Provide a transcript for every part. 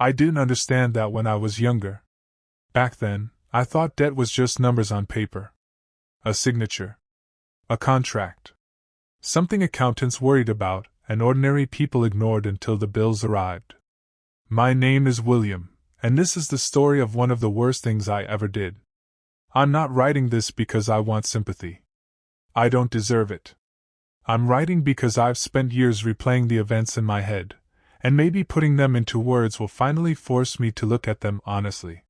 I didn't understand that when I was younger. Back then, I thought debt was just numbers on paper. A signature. A contract. Something accountants worried about and ordinary people ignored until the bills arrived. My name is William, and this is the story of one of the worst things I ever did. I'm not writing this because I want sympathy. I don't deserve it. I'm writing because I've spent years replaying the events in my head, and maybe putting them into words will finally force me to look at them honestly.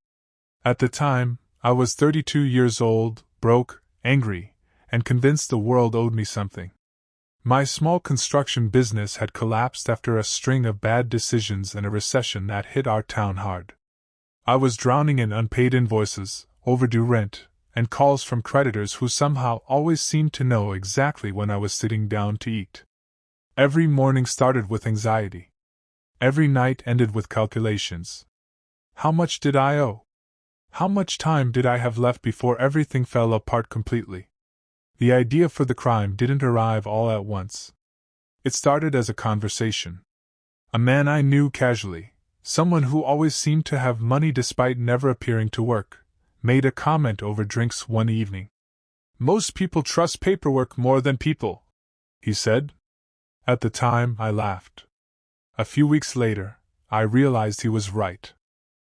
At the time, I was 32 years old, broke, angry, and convinced the world owed me something. My small construction business had collapsed after a string of bad decisions and a recession that hit our town hard. I was drowning in unpaid invoices, overdue rent, and calls from creditors who somehow always seemed to know exactly when I was sitting down to eat. Every morning started with anxiety. Every night ended with calculations. How much did I owe? How much time did I have left before everything fell apart completely? The idea for the crime didn't arrive all at once. It started as a conversation. A man I knew casually, someone who always seemed to have money despite never appearing to work, made a comment over drinks one evening. "Most people trust paperwork more than people," he said. At the time, I laughed. A few weeks later, I realized he was right.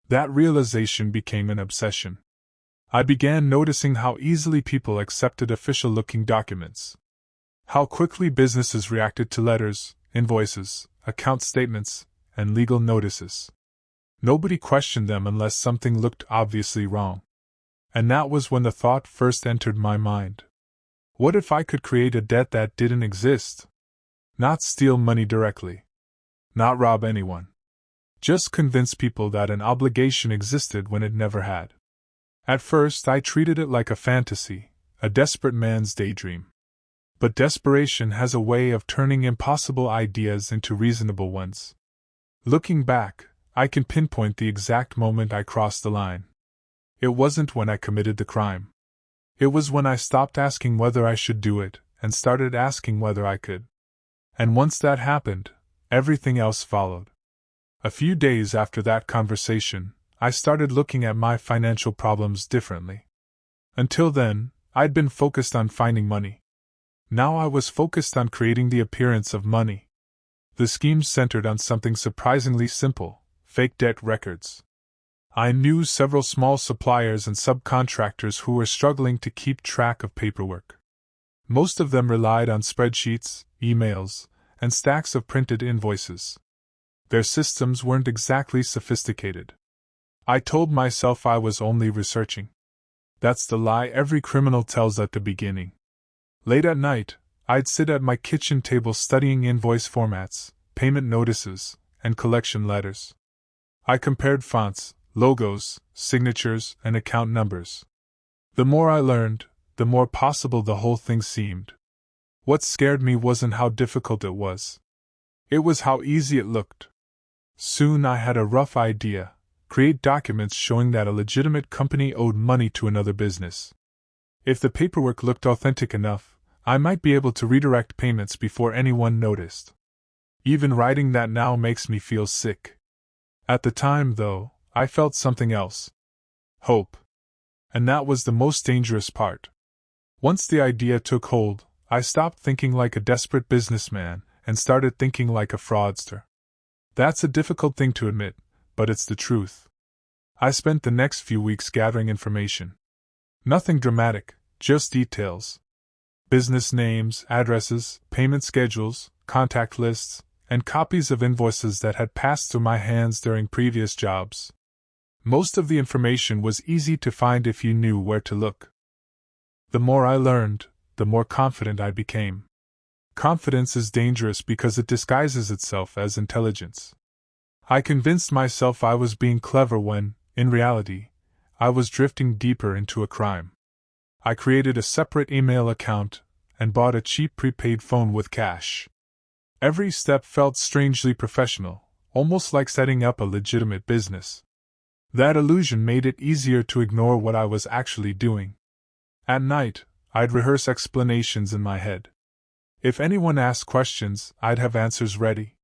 That realization became an obsession. I began noticing how easily people accepted official-looking documents. How quickly businesses reacted to letters, invoices, account statements, and legal notices. Nobody questioned them unless something looked obviously wrong. And that was when the thought first entered my mind. What if I could create a debt that didn't exist? Not steal money directly. Not rob anyone. Just convince people that an obligation existed when it never had. At first, I treated it like a fantasy, a desperate man's daydream. But desperation has a way of turning impossible ideas into reasonable ones. Looking back, I can pinpoint the exact moment I crossed the line. It wasn't when I committed the crime. It was when I stopped asking whether I should do it and started asking whether I could. And once that happened, everything else followed. A few days after that conversation, I started looking at my financial problems differently. Until then, I'd been focused on finding money. Now I was focused on creating the appearance of money. The scheme centered on something surprisingly simple: fake debt records. I knew several small suppliers and subcontractors who were struggling to keep track of paperwork. Most of them relied on spreadsheets, emails, and stacks of printed invoices. Their systems weren't exactly sophisticated. I told myself I was only researching. That's the lie every criminal tells at the beginning. Late at night, I'd sit at my kitchen table studying invoice formats, payment notices, and collection letters. I compared fonts, logos, signatures, and account numbers. The more I learned, the more possible the whole thing seemed. What scared me wasn't how difficult it was. It was how easy it looked. Soon I had a rough idea: create documents showing that a legitimate company owed money to another business. If the paperwork looked authentic enough, I might be able to redirect payments before anyone noticed. Even writing that now makes me feel sick. At the time, though, I felt something else. Hope. And that was the most dangerous part. Once the idea took hold, I stopped thinking like a desperate businessman and started thinking like a fraudster. That's a difficult thing to admit, but it's the truth. I spent the next few weeks gathering information. Nothing dramatic, just details. Business names, addresses, payment schedules, contact lists, and copies of invoices that had passed through my hands during previous jobs. Most of the information was easy to find if you knew where to look. The more I learned, the more confident I became. Confidence is dangerous because it disguises itself as intelligence. I convinced myself I was being clever when, in reality, I was drifting deeper into a crime. I created a separate email account and bought a cheap prepaid phone with cash. Every step felt strangely professional, almost like setting up a legitimate business. That illusion made it easier to ignore what I was actually doing. At night, I'd rehearse explanations in my head. If anyone asked questions, I'd have answers ready.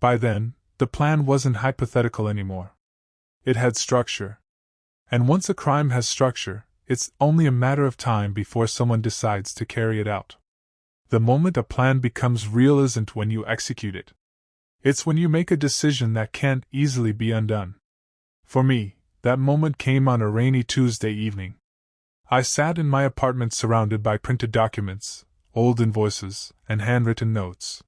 By then, the plan wasn't hypothetical anymore. It had structure. And once a crime has structure, it's only a matter of time before someone decides to carry it out. The moment a plan becomes real isn't when you execute it. It's when you make a decision that can't easily be undone. For me, that moment came on a rainy Tuesday evening. I sat in my apartment surrounded by printed documents, old invoices, and handwritten notes.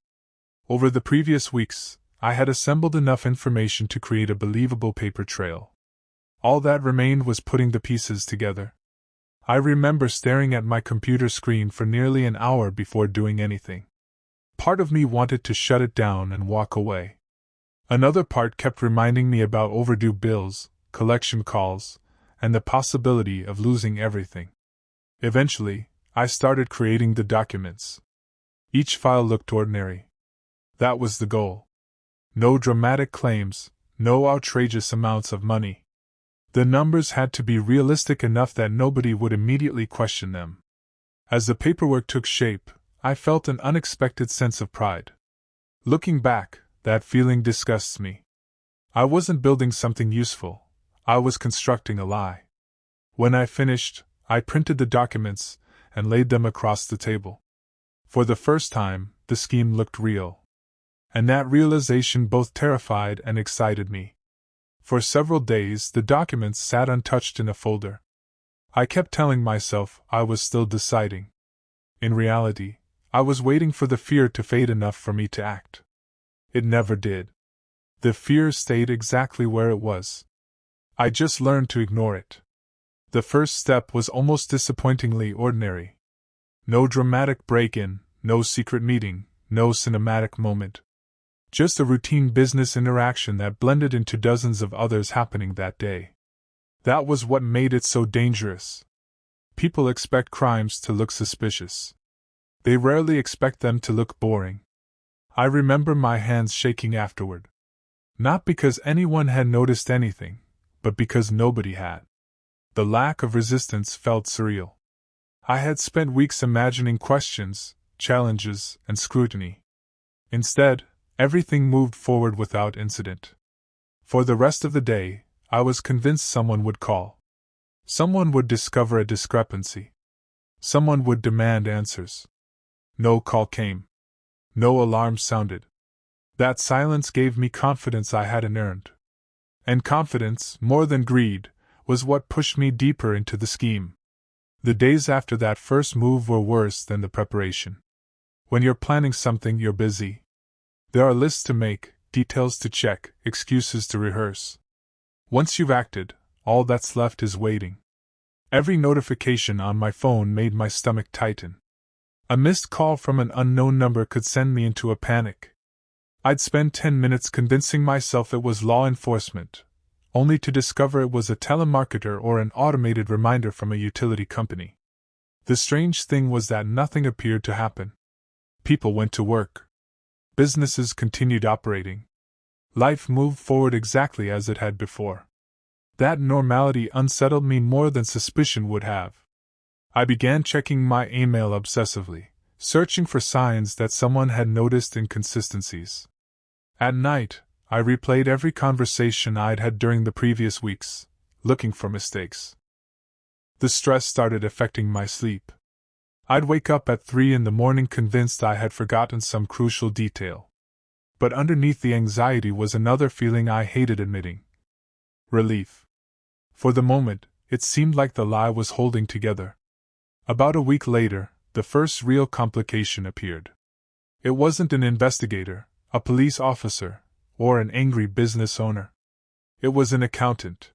Over the previous weeks, I had assembled enough information to create a believable paper trail. All that remained was putting the pieces together. I remember staring at my computer screen for nearly an hour before doing anything. Part of me wanted to shut it down and walk away. Another part kept reminding me about overdue bills, collection calls, and the possibility of losing everything. Eventually, I started creating the documents. Each file looked ordinary. That was the goal. No dramatic claims, no outrageous amounts of money. The numbers had to be realistic enough that nobody would immediately question them. As the paperwork took shape, I felt an unexpected sense of pride. Looking back, that feeling disgusts me. I wasn't building something useful, I was constructing a lie. When I finished, I printed the documents and laid them across the table. For the first time, the scheme looked real. And that realization both terrified and excited me. For several days, the documents sat untouched in a folder. I kept telling myself I was still deciding. In reality, I was waiting for the fear to fade enough for me to act. It never did. The fear stayed exactly where it was. I just learned to ignore it. The first step was almost disappointingly ordinary. No dramatic break-in, no secret meeting, no cinematic moment. Just a routine business interaction that blended into dozens of others happening that day. That was what made it so dangerous. People expect crimes to look suspicious. They rarely expect them to look boring. I remember my hands shaking afterward. Not because anyone had noticed anything, but because nobody had. The lack of resistance felt surreal. I had spent weeks imagining questions, challenges, and scrutiny. Instead, everything moved forward without incident. For the rest of the day, I was convinced someone would call. Someone would discover a discrepancy. Someone would demand answers. No call came. No alarm sounded. That silence gave me confidence I hadn't earned. And confidence, more than greed, was what pushed me deeper into the scheme. The days after that first move were worse than the preparation. When you're planning something, you're busy. There are lists to make, details to check, excuses to rehearse. Once you've acted, all that's left is waiting. Every notification on my phone made my stomach tighten. A missed call from an unknown number could send me into a panic. I'd spend 10 minutes convincing myself it was law enforcement, only to discover it was a telemarketer or an automated reminder from a utility company. The strange thing was that nothing appeared to happen. People went to work. Businesses continued operating. Life moved forward exactly as it had before. That normality unsettled me more than suspicion would have. I began checking my email obsessively, searching for signs that someone had noticed inconsistencies. At night, I replayed every conversation I'd had during the previous weeks, looking for mistakes. The stress started affecting my sleep. I'd wake up at 3 in the morning convinced I had forgotten some crucial detail. But underneath the anxiety was another feeling I hated admitting. Relief. For the moment, it seemed like the lie was holding together. About a week later, the first real complication appeared. It wasn't an investigator, a police officer, or an angry business owner. It was an accountant.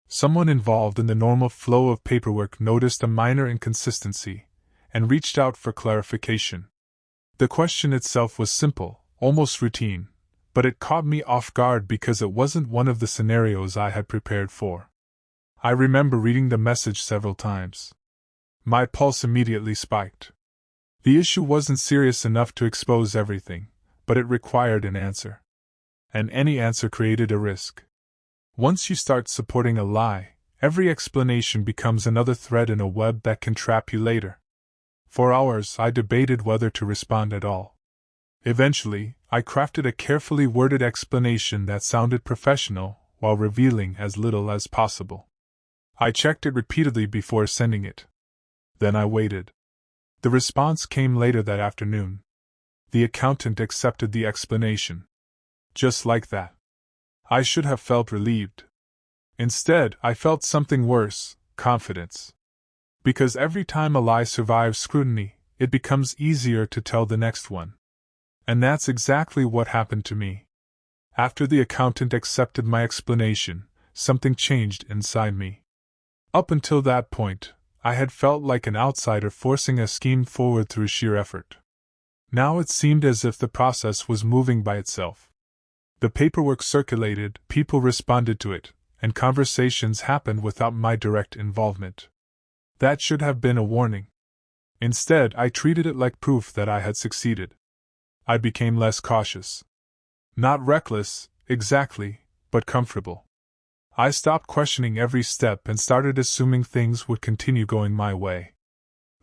Someone involved in the normal flow of paperwork noticed a minor inconsistency and reached out for clarification. The question itself was simple, almost routine, but it caught me off guard because it wasn't one of the scenarios I had prepared for. I remember reading the message several times. My pulse immediately spiked. The issue wasn't serious enough to expose everything, but it required an answer. And any answer created a risk. Once you start supporting a lie, every explanation becomes another thread in a web that can trap you later. For hours I debated whether to respond at all. Eventually, I crafted a carefully worded explanation that sounded professional while revealing as little as possible. I checked it repeatedly before sending it. Then I waited. The response came later that afternoon. The accountant accepted the explanation. Just like that. I should have felt relieved. Instead, I felt something worse: confidence. Because every time a lie survives scrutiny, it becomes easier to tell the next one. And that's exactly what happened to me. After the accountant accepted my explanation, something changed inside me. Up until that point, I had felt like an outsider forcing a scheme forward through sheer effort. Now it seemed as if the process was moving by itself. The paperwork circulated, people responded to it, and conversations happened without my direct involvement. That should have been a warning. Instead, I treated it like proof that I had succeeded. I became less cautious. Not reckless, exactly, but comfortable. I stopped questioning every step and started assuming things would continue going my way.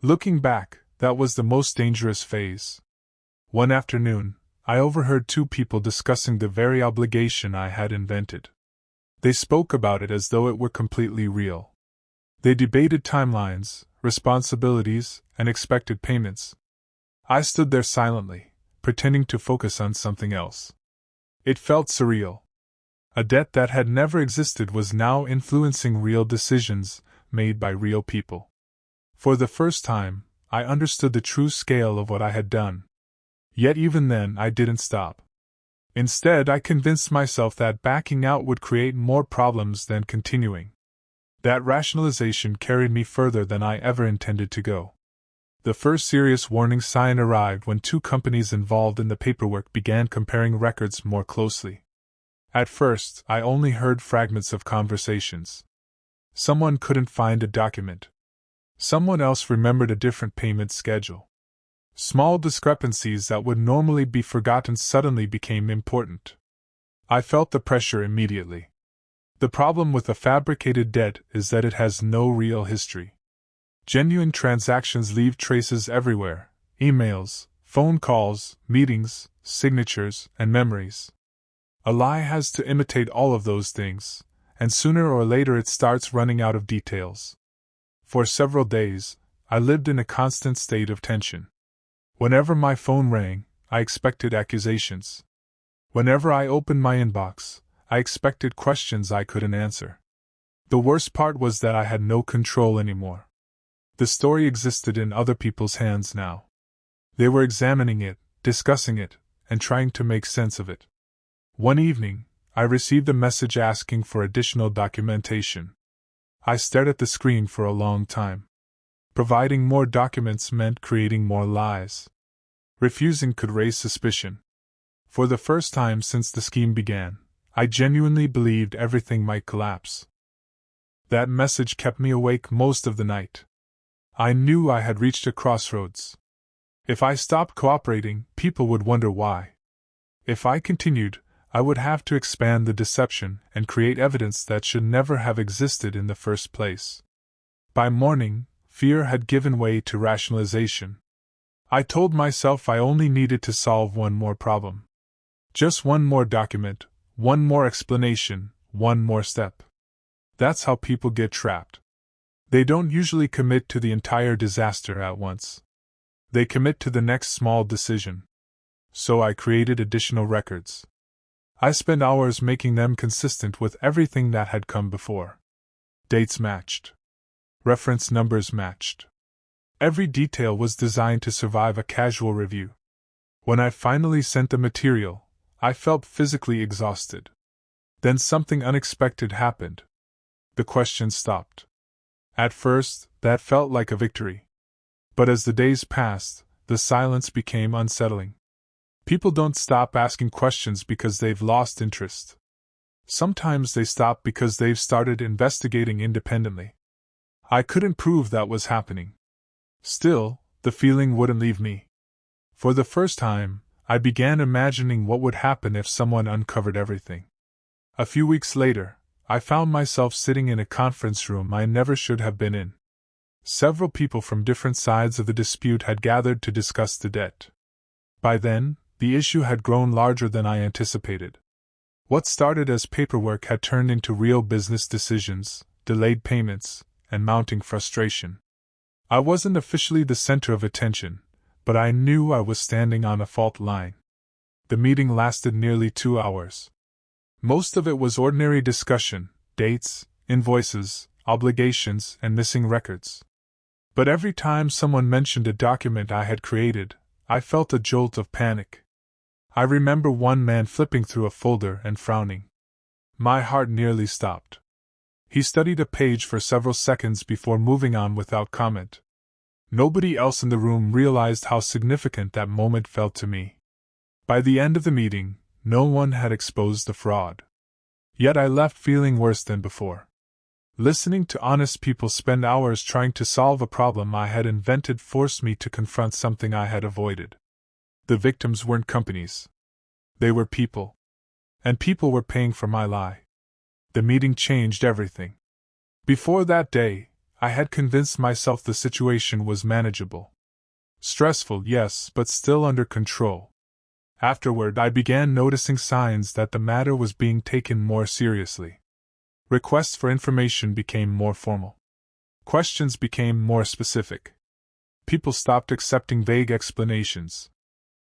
Looking back, that was the most dangerous phase. One afternoon, I overheard two people discussing the very obligation I had invented. They spoke about it as though it were completely real. They debated timelines, responsibilities, and expected payments. I stood there silently, pretending to focus on something else. It felt surreal. A debt that had never existed was now influencing real decisions made by real people. For the first time, I understood the true scale of what I had done. Yet even then I didn't stop. Instead, I convinced myself that backing out would create more problems than continuing. That rationalization carried me further than I ever intended to go. The first serious warning sign arrived when two companies involved in the paperwork began comparing records more closely. At first, I only heard fragments of conversations. Someone couldn't find a document. Someone else remembered a different payment schedule. Small discrepancies that would normally be forgotten suddenly became important. I felt the pressure immediately. The problem with a fabricated debt is that it has no real history. Genuine transactions leave traces everywhere: emails, phone calls, meetings, signatures, and memories. A lie has to imitate all of those things, and sooner or later it starts running out of details. For several days, I lived in a constant state of tension. Whenever my phone rang, I expected accusations. Whenever I opened my inbox, I expected questions I couldn't answer. The worst part was that I had no control anymore. The story existed in other people's hands now. They were examining it, discussing it, and trying to make sense of it. One evening, I received a message asking for additional documentation. I stared at the screen for a long time. Providing more documents meant creating more lies. Refusing could raise suspicion. For the first time since the scheme began, I genuinely believed everything might collapse. That message kept me awake most of the night. I knew I had reached a crossroads. If I stopped cooperating, people would wonder why. If I continued, I would have to expand the deception and create evidence that should never have existed in the first place. By morning, fear had given way to rationalization. I told myself I only needed to solve one more problem. Just one more document, one more explanation, one more step. That's how people get trapped. They don't usually commit to the entire disaster at once. They commit to the next small decision. So I created additional records. I spent hours making them consistent with everything that had come before. Dates matched. Reference numbers matched. Every detail was designed to survive a casual review. When I finally sent the material, I felt physically exhausted. Then something unexpected happened. The questions stopped. At first, that felt like a victory. But as the days passed, the silence became unsettling. People don't stop asking questions because they've lost interest. Sometimes they stop because they've started investigating independently. I couldn't prove that was happening. Still, the feeling wouldn't leave me. For the first time, I began imagining what would happen if someone uncovered everything. A few weeks later, I found myself sitting in a conference room I never should have been in. Several people from different sides of the dispute had gathered to discuss the debt. By then, the issue had grown larger than I anticipated. What started as paperwork had turned into real business decisions, delayed payments, and mounting frustration. I wasn't officially the center of attention, but I knew I was standing on a fault line. The meeting lasted nearly 2 hours. Most of it was ordinary discussion, dates, invoices, obligations, and missing records. But every time someone mentioned a document I had created, I felt a jolt of panic. I remember one man flipping through a folder and frowning. My heart nearly stopped. He studied a page for several seconds before moving on without comment. Nobody else in the room realized how significant that moment felt to me. By the end of the meeting, no one had exposed the fraud. Yet I left feeling worse than before. Listening to honest people spend hours trying to solve a problem I had invented forced me to confront something I had avoided. The victims weren't companies. They were people. And people were paying for my lie. The meeting changed everything. Before that day, I had convinced myself the situation was manageable. Stressful, yes, but still under control. Afterward, I began noticing signs that the matter was being taken more seriously. Requests for information became more formal. Questions became more specific. People stopped accepting vague explanations.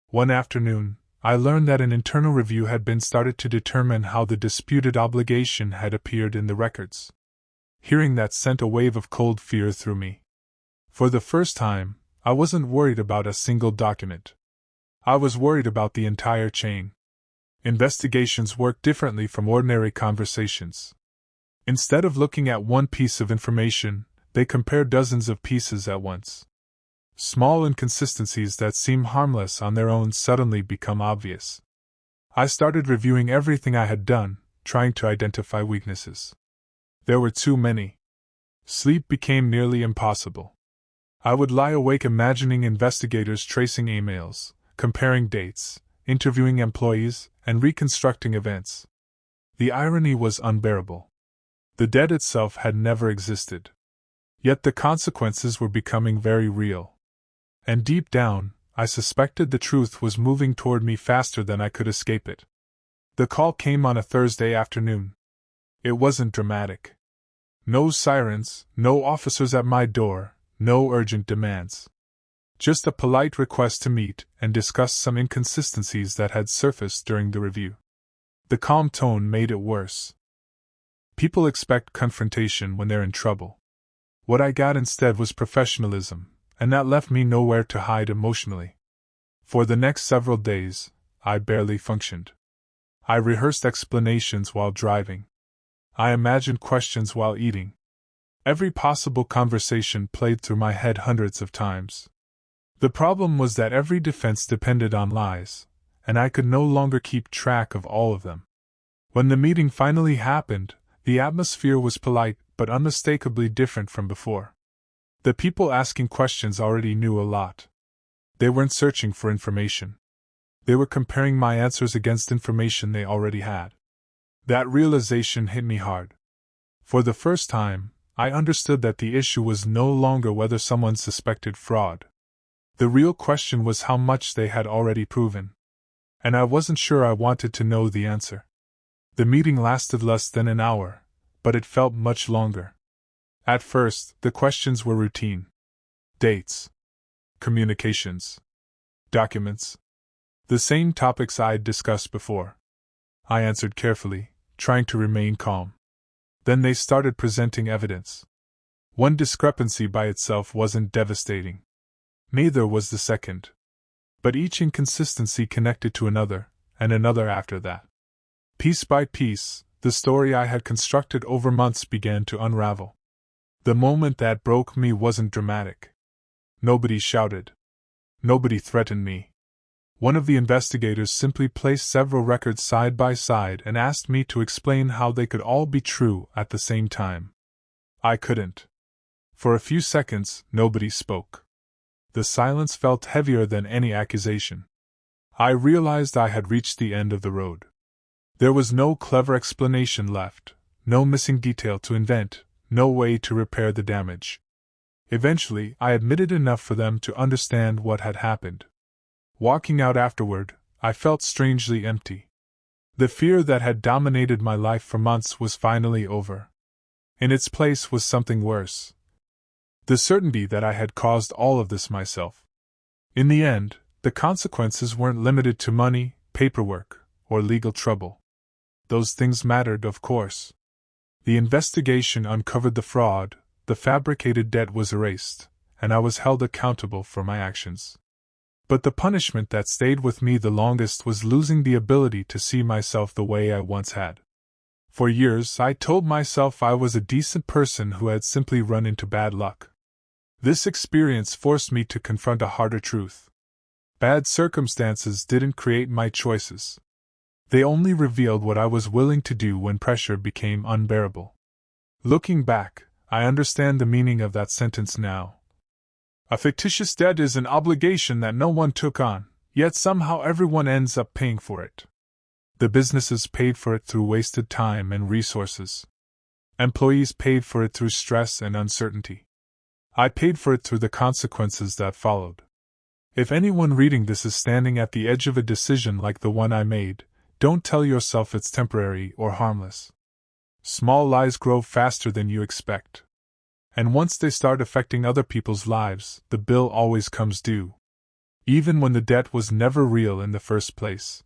One afternoon, I learned that an internal review had been started to determine how the disputed obligation had appeared in the records. Hearing that sent a wave of cold fear through me. For the first time, I wasn't worried about a single document. I was worried about the entire chain. Investigations work differently from ordinary conversations. Instead of looking at one piece of information, they compare dozens of pieces at once. Small inconsistencies that seem harmless on their own suddenly become obvious. I started reviewing everything I had done, trying to identify weaknesses. There were too many. Sleep became nearly impossible. I would lie awake imagining investigators tracing emails, comparing dates, interviewing employees, and reconstructing events. The irony was unbearable. The debt itself had never existed. Yet the consequences were becoming very real. And deep down, I suspected the truth was moving toward me faster than I could escape it. The call came on a Thursday afternoon. It wasn't dramatic. No sirens, no officers at my door, no urgent demands. Just a polite request to meet and discuss some inconsistencies that had surfaced during the review. The calm tone made it worse. People expect confrontation when they're in trouble. What I got instead was professionalism, and that left me nowhere to hide emotionally. For the next several days, I barely functioned. I rehearsed explanations while driving. I imagined questions while eating. Every possible conversation played through my head hundreds of times. The problem was that every defense depended on lies, and I could no longer keep track of all of them. When the meeting finally happened, the atmosphere was polite but unmistakably different from before. The people asking questions already knew a lot. They weren't searching for information. They were comparing my answers against information they already had. That realization hit me hard. For the first time, I understood that the issue was no longer whether someone suspected fraud. The real question was how much they had already proven. And I wasn't sure I wanted to know the answer. The meeting lasted less than an hour, but it felt much longer. At first, the questions were routine. Dates. Communications. Documents. The same topics I'd discussed before. I answered carefully, trying to remain calm. Then they started presenting evidence. One discrepancy by itself wasn't devastating. Neither was the second. But each inconsistency connected to another, and another after that. Piece by piece, the story I had constructed over months began to unravel. The moment that broke me wasn't dramatic. Nobody shouted. Nobody threatened me. One of the investigators simply placed several records side by side and asked me to explain how they could all be true at the same time. I couldn't. For a few seconds, nobody spoke. The silence felt heavier than any accusation. I realized I had reached the end of the road. There was no clever explanation left, no missing detail to invent, no way to repair the damage. Eventually, I admitted enough for them to understand what had happened. Walking out afterward, I felt strangely empty. The fear that had dominated my life for months was finally over. In its place was something worse. The certainty that I had caused all of this myself. In the end, the consequences weren't limited to money, paperwork, or legal trouble. Those things mattered, of course. The investigation uncovered the fraud, the fabricated debt was erased, and I was held accountable for my actions. But the punishment that stayed with me the longest was losing the ability to see myself the way I once had. For years I told myself I was a decent person who had simply run into bad luck. This experience forced me to confront a harder truth. Bad circumstances didn't create my choices. They only revealed what I was willing to do when pressure became unbearable. Looking back, I understand the meaning of that sentence now. A fictitious debt is an obligation that no one took on, yet somehow everyone ends up paying for it. The businesses paid for it through wasted time and resources. Employees paid for it through stress and uncertainty. I paid for it through the consequences that followed. If anyone reading this is standing at the edge of a decision like the one I made, don't tell yourself it's temporary or harmless. Small lies grow faster than you expect. And once they start affecting other people's lives, the bill always comes due. Even when the debt was never real in the first place.